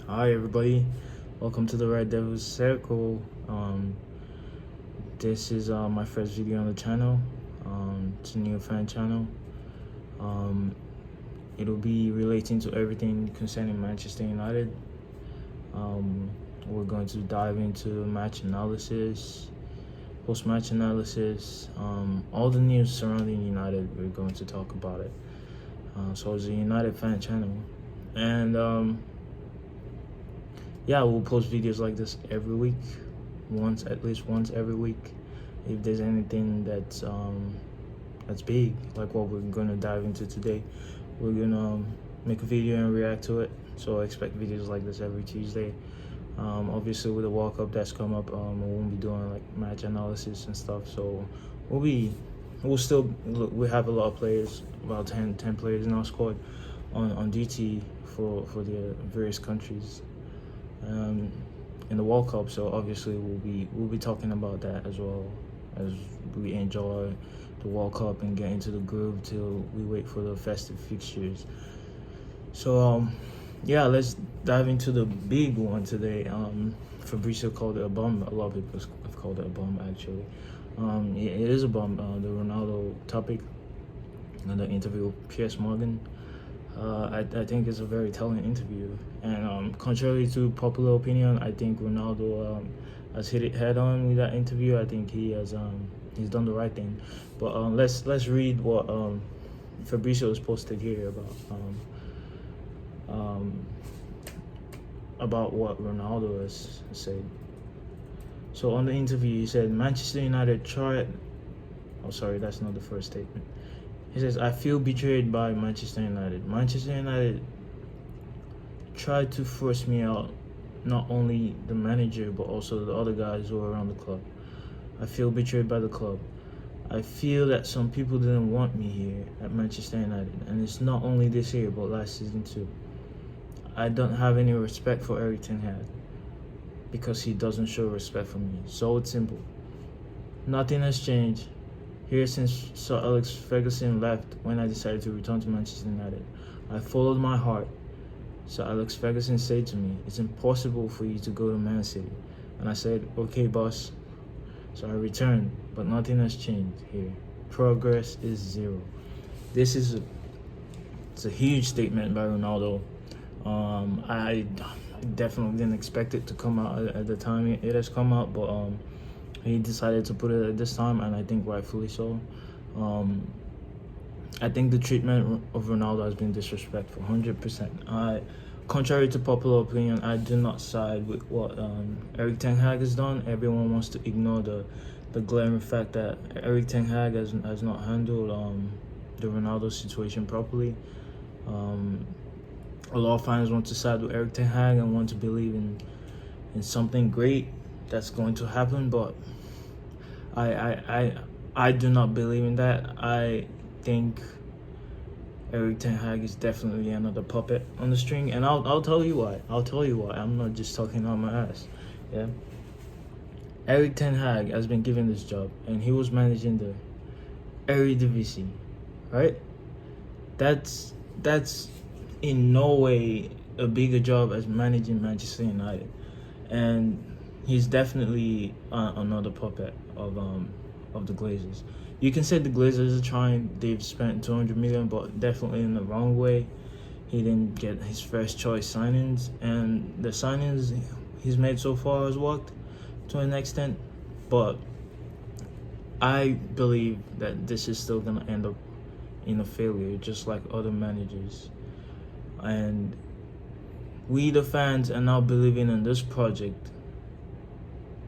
Hi everybody, welcome to the Red Devils Circle. This is my first video on the channel. It's a new fan channel. Um, it'll be relating to everything concerning Manchester United. We're going to dive into match analysis, post-match analysis, all the news surrounding United. We're going to talk about it. So it's a United fan channel, and yeah, we'll post videos like this every week, at least once every week. If there's anything that's big, like what we're gonna dive into today, we're gonna make a video and react to it. So expect videos like this every Tuesday. Obviously with the World Cup that's come up, we won't be doing like match analysis and stuff. So we'll still look, we have a lot of players, about 10 players in our squad on duty for the various countries in the World Cup. So obviously we'll be talking about that as well as we enjoy the World Cup and get into the groove till we wait for the festive fixtures. So yeah, let's dive into the big one today. Fabrizio called it a bum. A lot of people have called it a bum actually. It is a bum. The Ronaldo topic and the interview with Piers. I think it's a very telling interview, and contrary to popular opinion, I think Ronaldo has hit it head on with that interview. I think he's done the right thing. But let's read what Fabrizio has posted here about what Ronaldo has said. So on the interview, he said Manchester United tried. Oh, sorry, that's not the first statement. He says, I feel betrayed by Manchester United. Manchester United tried to force me out, not only the manager, but also the other guys who are around the club. I feel betrayed by the club. I feel that some people didn't want me here at Manchester United. And it's not only this year, but last season too. I don't have any respect for Erik ten Hag because he doesn't show respect for me. So it's simple. Nothing has changed here since Sir Alex Ferguson left when I decided to return to Manchester United. I followed my heart. Sir Alex Ferguson said to me, it's impossible for you to go to Man City. And I said, okay, boss. So I returned, but nothing has changed here. Progress is zero. It's a huge statement by Ronaldo. I definitely didn't expect it to come out at the time it has come out, but he decided to put it at this time, and I think rightfully so. I think the treatment of Ronaldo has been disrespectful, 100%. Contrary to popular opinion, I do not side with what Erik ten Hag has done. Everyone wants to ignore the glaring fact that Erik ten Hag has not handled the Ronaldo situation properly. A lot of fans want to side with Erik ten Hag and want to believe in something great that's going to happen, but I do not believe in that. I think Erik ten Hag is definitely another puppet on the string, and I'll tell you why. I'm not just talking on my ass. Yeah. Erik ten Hag has been given this job, and he was managing the Eredivisie, right? That's in no way a bigger job as managing Manchester United, and he's definitely another puppet of the Glazers. You can say the Glazers are trying. They've spent 200 million, but definitely in the wrong way. He didn't get his first choice signings, and the signings he's made so far has worked to an extent. But I believe that this is still gonna end up in a failure, just like other managers. And we, the fans, are now believing in this project,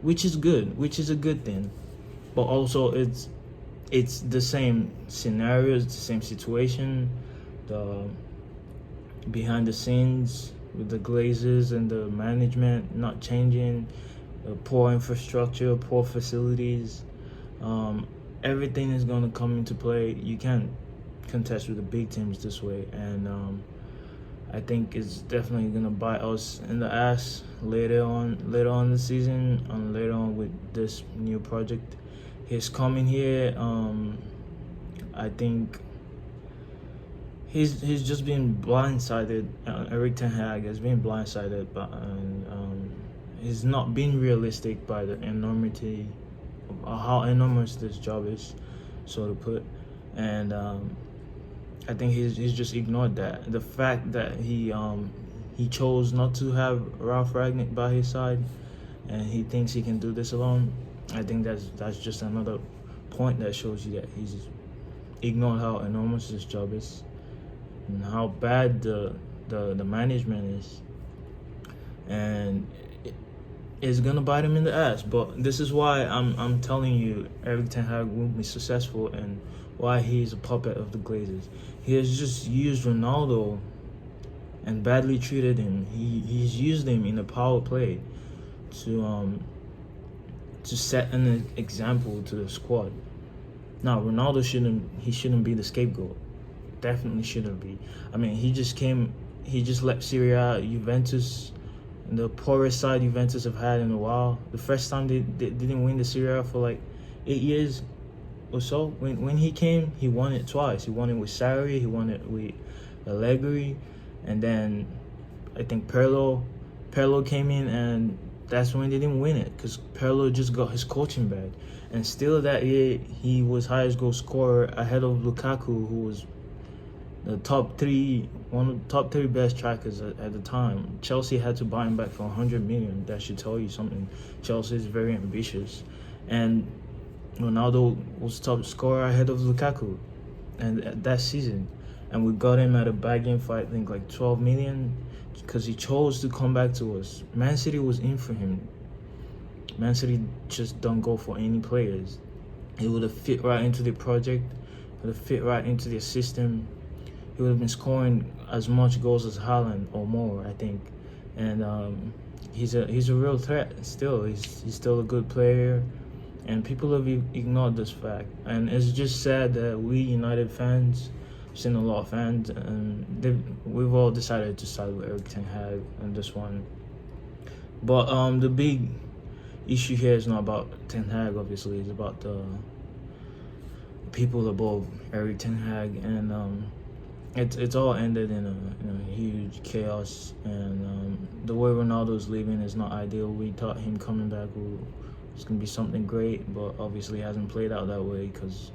which is good, which is a good thing. But also it's the same scenario, it's the same situation, the behind the scenes with the Glazers and the management not changing, poor infrastructure, poor facilities. Everything is going to come into play. You can't contest with the big teams this way, and I think it's definitely going to bite us in the ass later on in the season, and later on with this new project. His coming here, I think he's just been blindsided. Eric Ten Hag has been blindsided, but he's not being realistic by the enormity, of how enormous this job is, so to put, and I think he's just ignored that. The fact that he chose not to have Ralph Ragnick by his side, and he thinks he can do this alone. I think that's just another point that shows you that he's ignored how enormous this job is and how bad the management is, and it's gonna bite him in the ass. But this is why I'm telling you, Eric Ten Hag won't be successful, and why he's a puppet of the Glazers. He has just used Ronaldo and badly treated him. He's used him in a power play to set an example to the squad. Now Ronaldo shouldn't be the scapegoat. Definitely shouldn't be. I mean, he just left Syria, Juventus, the poorest side Juventus have had in a while. The first time they didn't win the Syria for like 8 years or so. When he came, he won it twice. He won it with Sarri, he won it with Allegri, and then I think Pirlo came in, and that's when they didn't win it, because Pirlo just got his coaching bad. And still that year, he was highest goal scorer ahead of Lukaku, who was one of the top three best strikers at the time. Chelsea had to buy him back for 100 million. That should tell you something. Chelsea is very ambitious, and Ronaldo was top scorer ahead of Lukaku, and that season, and we got him at a bargain for I think like 12 million, because he chose to come back to us. Man City was in for him. Man City just don't go for any players. He would have fit right into the project, would have fit right into the system. He would have been scoring as much goals as Haaland or more, I think. And he's a real threat still. He's still a good player, and people have ignored this fact. And it's just sad that we United fans, I've seen a lot of fans, and we've all decided to side with Eric Ten Hag on this one. But the big issue here is not about Ten Hag, obviously. It's about the people above Eric Ten Hag, and it's all ended in a huge chaos. And the way Ronaldo's leaving is not ideal. We thought him coming back was gonna be something great, but obviously hasn't played out that way, because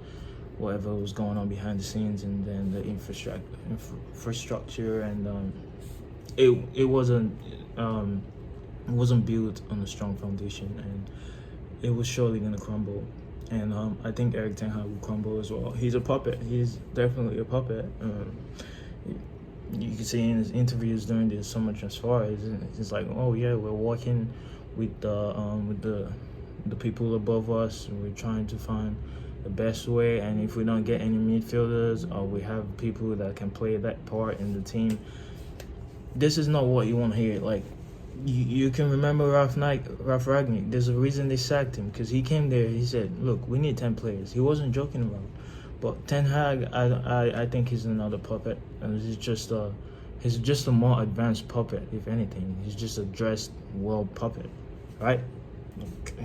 whatever was going on behind the scenes, and then the infrastructure, and it wasn't built on a strong foundation, and it was surely gonna crumble. And I think Eric Ten Hag will crumble as well. He's a puppet. He's definitely a puppet. You can see in his interviews during the summer transfer, it's like, oh yeah, we're working with the people above us, and we're trying to find the best way. And if we don't get any midfielders, or we have people that can play that part in the team, this is not what you want to hear. Like, you can remember Ralph Ragnick. There's a reason they sacked him, because he came there, he said, look, we need 10 players. He wasn't joking around. But Ten Hag, I think he's another puppet, and he's just a more advanced puppet, if anything. He's just a dressed well puppet, right?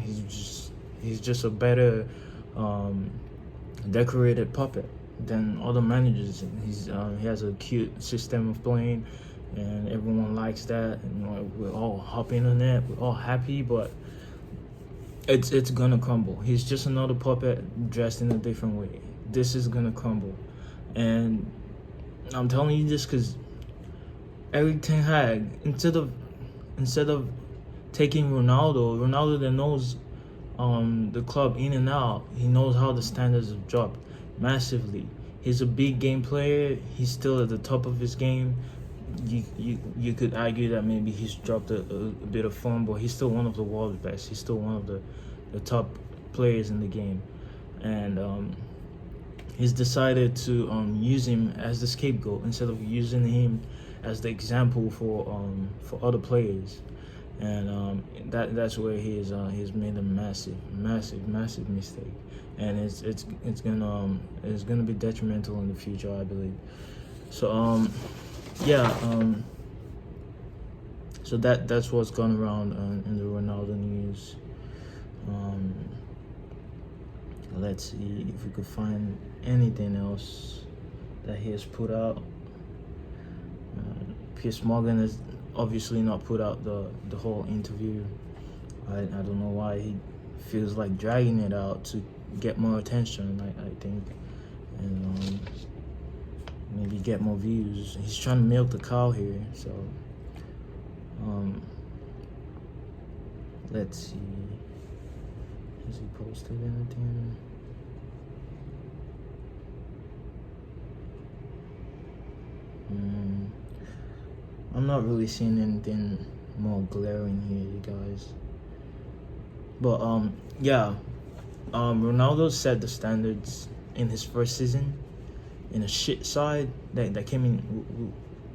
He's just a better decorated puppet than other managers. He has a cute system of playing, and everyone likes that, and we're all hopping on it, we're all happy, but it's gonna crumble. He's just another puppet dressed in a different way. This is gonna crumble, and I'm telling you this because Eric Ten Hag, instead of taking Ronaldo that knows the club in and out, he knows how the standards have dropped massively. He's a big game player. He's still at the top of his game. You could argue that maybe he's dropped a bit of form, but he's still one of the world's best. He's still one of the top players in the game, and he's decided to use him as the scapegoat instead of using him as the example for other players, and that's where he's made a massive mistake, and it's gonna be detrimental in the future, I believe. So so that's what's gone around in the Ronaldo news. Let's see if we could find anything else that he has put out. Piers Morgan has obviously not put out the whole interview. I don't know why he feels like dragging it out to get more attention. I think, and maybe get more views. He's trying to milk the cow here. So let's see. Has he posted anything? I'm not really seeing anything more glaring here, you guys. But Ronaldo set the standards in his first season in a shit side that came in.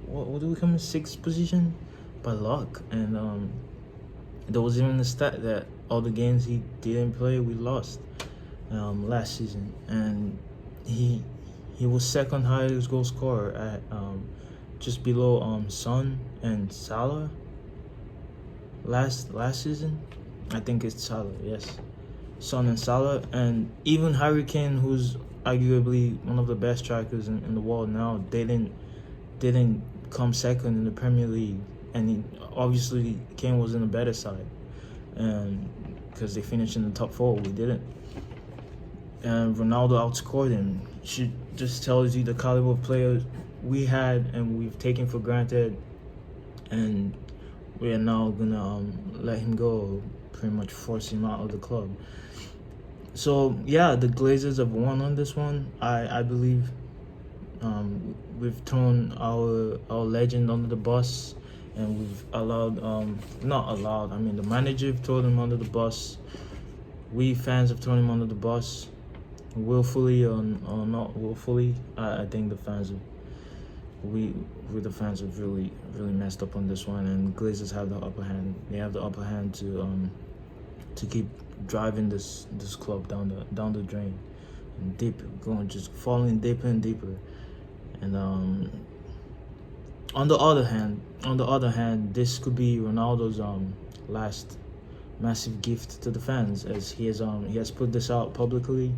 What do we come in sixth position by luck? And there was even a stat that all the games he didn't play, we lost last season, and he was second highest goal scorer at just below Son and Salah last season. I think it's Salah, yes. Son and Salah, and even Harry Kane, who's arguably one of the best strikers in the world now, didn't come second in the Premier League, and obviously Kane was in a better side, and because they finished in the top four, we didn't. And Ronaldo outscored him. She just tells you the caliber of players we had and we've taken for granted, and we are now gonna let him go, pretty much force him out of the club. So yeah, the Glazers have won on this one. I believe we've thrown our legend under the bus, and we've the manager threw him under the bus. We fans have thrown him under the bus, willfully or not willfully. I think the fans have really messed up on this one, and Glazers have the upper hand. They have the upper hand to keep driving this club down the drain, and just falling deeper and deeper. And on the other hand, this could be Ronaldo's last massive gift to the fans, as he has put this out publicly.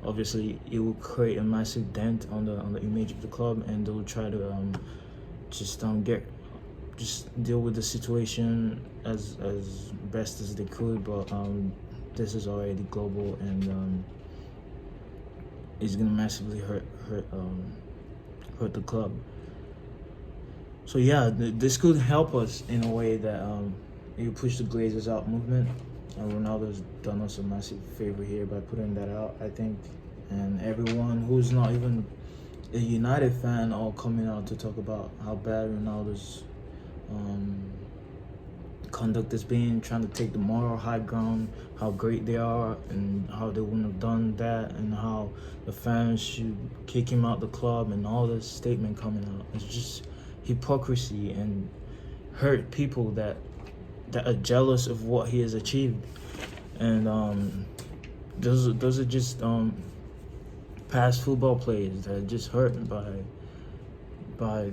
Obviously, it will create a massive dent on the image of the club, and they will try to just deal with the situation as best as they could. But this is already global, and it's gonna massively hurt the club. So yeah, this could help us in a way that you push the Glazers out movement. And Ronaldo's done us a massive favor here by putting that out, I think. And everyone who's not even a United fan all coming out to talk about how bad Ronaldo's conduct has been, trying to take the moral high ground, how great they are, and how they wouldn't have done that, and how the fans should kick him out the club, and all this statement coming out. It's just hypocrisy and hurt people that are jealous of what he has achieved. And those are just past football players that are just hurt by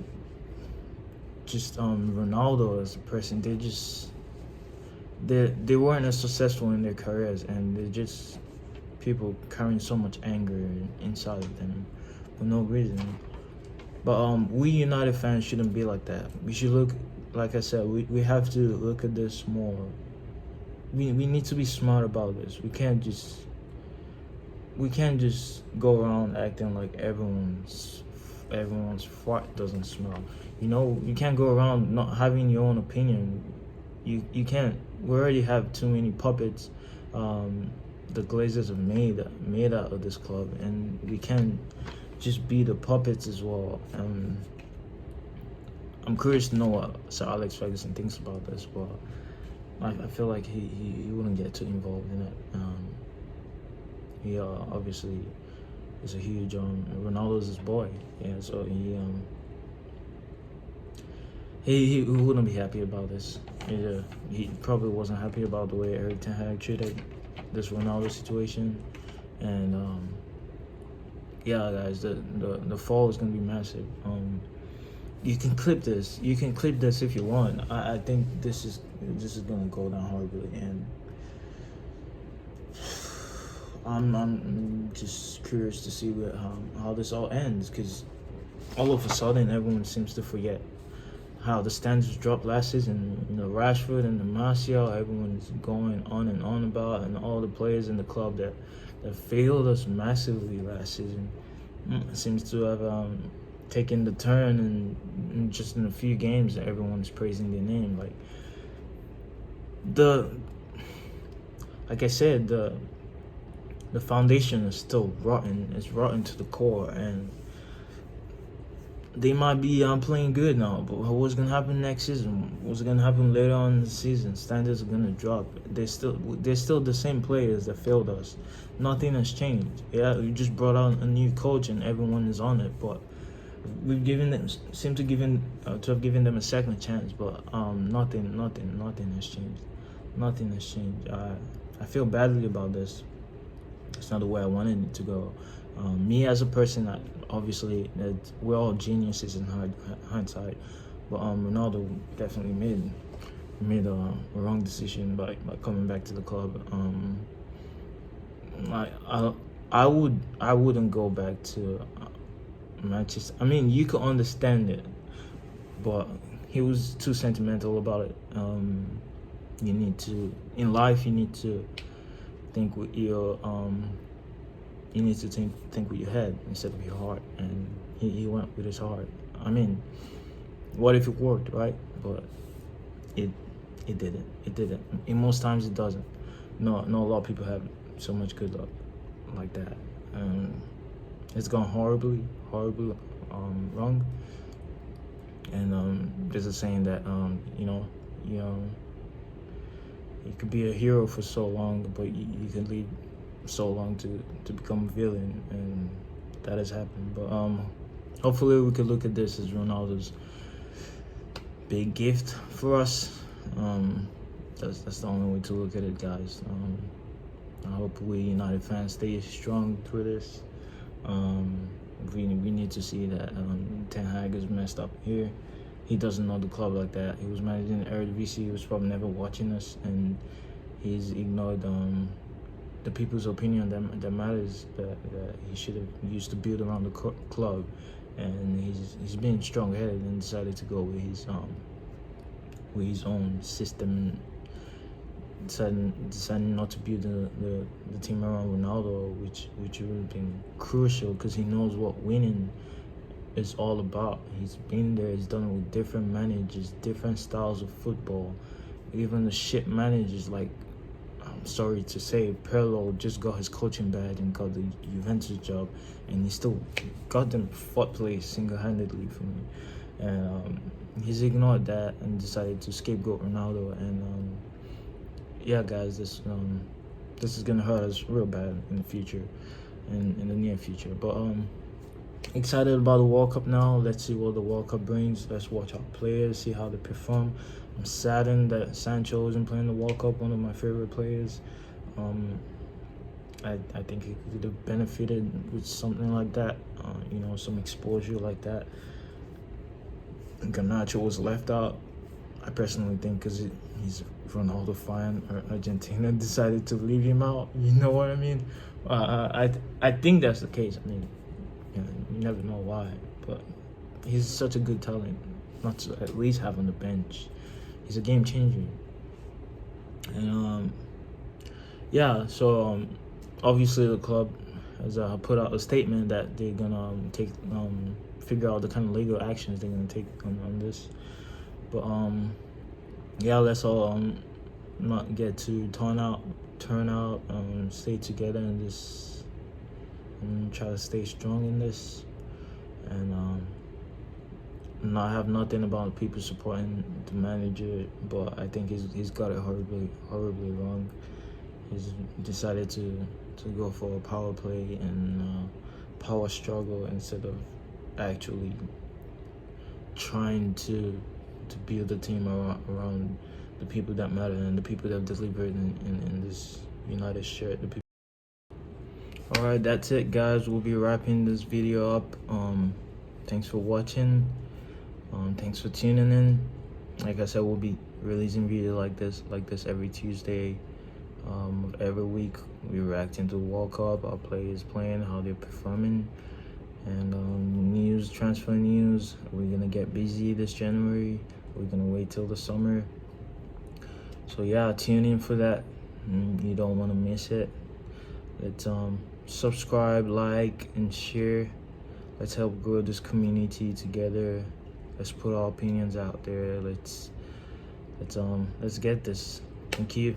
just Ronaldo as a person. They weren't as successful in their careers, and they're just people carrying so much anger inside of them for no reason. But we United fans shouldn't be like that. We should look, like I said, we have to look at this more. We need to be smart about this. We can't just go around acting like everyone's fart doesn't smell. You can't go around not having your own opinion. You can't. We already have too many puppets the Glazers have made out of this club, and we can't just be the puppets as well. I'm curious to know what Sir Alex Ferguson thinks about this, but I feel like he wouldn't get too involved in it. He obviously is a huge Ronaldo's his boy, yeah. So he wouldn't be happy about this. He probably wasn't happy about the way Erik ten Hag treated this Ronaldo situation, and yeah, guys, the fall is gonna be massive. You can clip this. You can clip this if you want. I think this is gonna go down horribly, and I'm just curious to see how this all ends, because all of a sudden everyone seems to forget how the standards dropped last season. Rashford and the Martial, everyone's going on and on about, and all the players in the club that failed us massively last season seems to have taken the turn, and just in a few games, everyone's praising their name. Like I said, the foundation is still rotten. It's rotten to the core, and they might be playing good now, but what's gonna happen next season? What's gonna happen later on in the season? Standards are gonna drop. They're still the same players that failed us. Nothing has changed. Yeah, we just brought out a new coach and everyone is on it, but we've seem to have given them a second chance, but nothing has changed. Nothing has changed. I feel badly about this. It's not the way I wanted it to go. Me as a person, obviously, we're all geniuses in hindsight, but Ronaldo definitely made a wrong decision by coming back to the club. I wouldn't go back to Manchester. I mean, you could understand it, but he was too sentimental about it. You need to, in life, you need to think with your you need to think with your head instead of your heart, and he went with his heart. I mean, what if it worked, right? But it didn't. And most times it doesn't. No, a lot of people have so much good luck like that. It's gone horribly wrong. And there's a saying that you could be a hero for so long, but you can lead so long to become a villain, and that has happened. But hopefully we could look at this as Ronaldo's big gift for us. That's the only way to look at it, guys. I hope we United fans stay strong through this. We need to see that Ten Hag is messed up here. He doesn't know the club like that. He was managing the Eredivisie. He was probably never watching us, and he's ignored the people's opinion that matters, that he should have used to build around the club. And he's been strong-headed and decided to go with his own system, and deciding not to build the team around Ronaldo, which would have been crucial, because he knows what winning is all about. He's been there. He's done it with different managers, different styles of football. Even the shit managers, like, I'm sorry to say, Pirlo just got his coaching badge and got the Juventus job, and he still got them 4th place single-handedly for me. And he's ignored that and decided to scapegoat Ronaldo. And yeah, guys, this is gonna hurt us real bad in the future, in the near future. But excited about the World Cup now. Let's see what the World Cup brings. Let's watch our players, see how they perform. I'm saddened that Sancho isn't playing the World Cup, one of my favorite players. I think he could have benefited with something like that, some exposure like that. Garnacho was left out, I personally think, because he's a Ronaldo fan, or Argentina decided to leave him out. You know what I mean? I think that's the case. I mean, you never know why, but he's such a good talent not to at least have on the bench. He's a game changer. And so obviously the club has put out a statement that they're gonna figure out the kind of legal actions they're gonna take on this. But let's all not get too turn out, stay together in this, and try to stay strong in this, and not have nothing about people supporting the manager. But I think he's got it horribly wrong. He's decided to go for a power play and power struggle instead of actually trying to build the team around the people that matter and the people that have delivered in this United shirt. Alright, that's it, guys. We'll be wrapping this video up. Thanks for watching. Thanks for tuning in. Like I said, we'll be releasing videos like this every Tuesday. Every week we react into the World Cup, our players playing, how they're performing, And transfer news. We're gonna get busy this January. We're gonna wait till the summer. So yeah, tune in for that. You don't want to miss it. Let's subscribe, like, and share. Let's help grow this community together. Let's put our opinions out there. Let's get this. Thank you.